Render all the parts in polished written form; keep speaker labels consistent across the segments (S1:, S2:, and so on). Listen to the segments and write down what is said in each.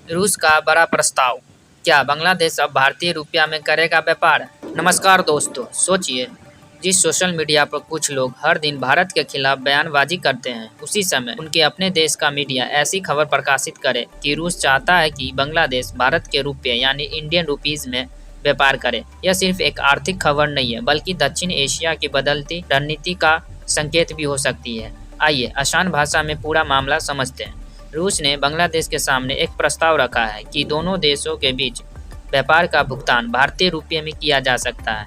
S1: रूस का बड़ा प्रस्ताव, क्या बांग्लादेश अब भारतीय रुपया में करेगा व्यापार? नमस्कार दोस्तों, सोचिए, जिस सोशल मीडिया पर कुछ लोग हर दिन भारत के खिलाफ बयानबाजी करते हैं, उसी समय उनके अपने देश का मीडिया ऐसी खबर प्रकाशित करे कि रूस चाहता है कि बांग्लादेश भारत के रुपये यानी इंडियन रुपीज में व्यापार करे। यह सिर्फ एक आर्थिक खबर नहीं है, बल्कि दक्षिण एशिया की बदलती रणनीति का संकेत भी हो सकती है। आइए आसान भाषा में पूरा मामला समझते हैं। रूस ने बांग्लादेश के सामने एक प्रस्ताव रखा है कि दोनों देशों के बीच व्यापार का भुगतान भारतीय रुपये में किया जा सकता है।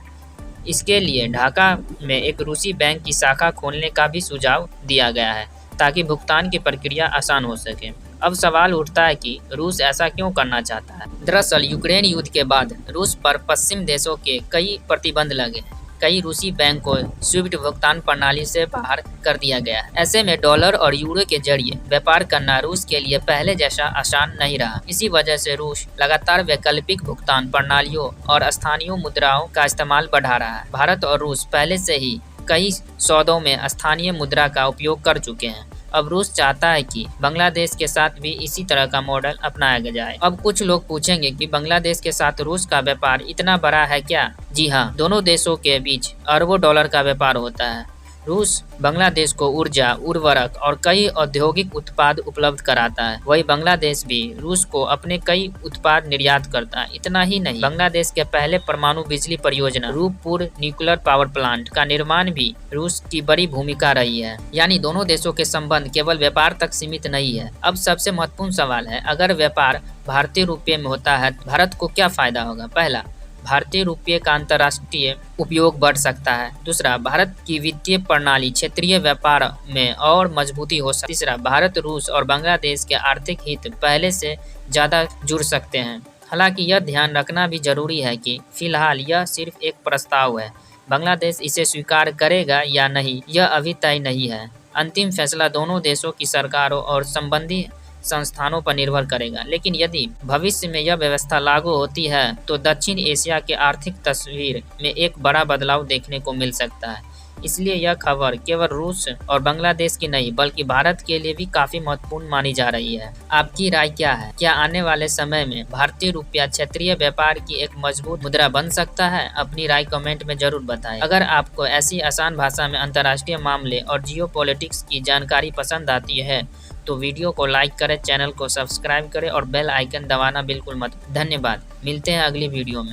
S1: इसके लिए ढाका में एक रूसी बैंक की शाखा खोलने का भी सुझाव दिया गया है, ताकि भुगतान की प्रक्रिया आसान हो सके। अब सवाल उठता है कि रूस ऐसा क्यों करना चाहता है। दरअसल यूक्रेन युद्ध के बाद रूस पर पश्चिम देशों के कई प्रतिबंध लगे हैं। कई रूसी बैंक को स्विफ्ट भुगतान प्रणाली से बाहर कर दिया गया है। ऐसे में डॉलर और यूरो के जरिए व्यापार करना रूस के लिए पहले जैसा आसान नहीं रहा। इसी वजह से रूस लगातार वैकल्पिक भुगतान प्रणालियों और स्थानीय मुद्राओं का इस्तेमाल बढ़ा रहा है। भारत और रूस पहले से ही कई सौदों में स्थानीय मुद्रा का उपयोग कर चुके हैं। अब रूस चाहता है कि बांग्लादेश के साथ भी इसी तरह का मॉडल अपनाया जाए। अब कुछ लोग पूछेंगे कि बांग्लादेश के साथ रूस का व्यापार इतना बड़ा है क्या? जी हाँ, दोनों देशों के बीच अरबों डॉलर का व्यापार होता है। रूस बांग्लादेश को ऊर्जा, उर्वरक और कई औद्योगिक उत्पाद उपलब्ध कराता है। वही बांग्लादेश भी रूस को अपने कई उत्पाद निर्यात करता है। इतना ही नहीं, बांग्लादेश के पहले परमाणु बिजली परियोजना रूपपुर न्यूक्लियर पावर प्लांट का निर्माण भी रूस की बड़ी भूमिका रही है। यानी दोनों देशों के संबंध केवल व्यापार तक सीमित नहीं है। अब सबसे महत्वपूर्ण सवाल है, अगर व्यापार भारतीय रुपये में होता है, भारत को क्या फायदा होगा? पहला, भारतीय रुपये का अंतर्राष्ट्रीय उपयोग बढ़ सकता है। दूसरा, भारत की वित्तीय प्रणाली क्षेत्रीय व्यापार में और मजबूती हो सकती है। तीसरा, भारत, रूस और बांग्लादेश के आर्थिक हित पहले से ज़्यादा जुड़ सकते हैं। हालांकि यह ध्यान रखना भी जरूरी है कि फिलहाल यह सिर्फ एक प्रस्ताव है। बांग्लादेश इसे स्वीकार करेगा या नहीं, यह अभी तय नहीं है। अंतिम फैसला दोनों देशों की सरकारों और संबंधित संस्थानों पर निर्भर करेगा। लेकिन यदि भविष्य में यह व्यवस्था लागू होती है तो दक्षिण एशिया के आर्थिक तस्वीर में एक बड़ा बदलाव देखने को मिल सकता है। इसलिए यह खबर केवल रूस और बांग्लादेश की नहीं, बल्कि भारत के लिए भी काफी महत्वपूर्ण मानी जा रही है। आपकी राय क्या है? क्या आने वाले समय में भारतीय रुपया क्षेत्रीय व्यापार की एक मजबूत मुद्रा बन सकता है? अपनी राय कमेंट में जरूर बताएं। अगर आपको ऐसी आसान भाषा में अंतर्राष्ट्रीय मामले और जियो पॉलिटिक्स की जानकारी पसंद आती है तो वीडियो को लाइक करें, चैनल को सब्सक्राइब करें और बेल आइकन दबाना बिल्कुल मत। धन्यवाद, मिलते हैं अगली वीडियो में।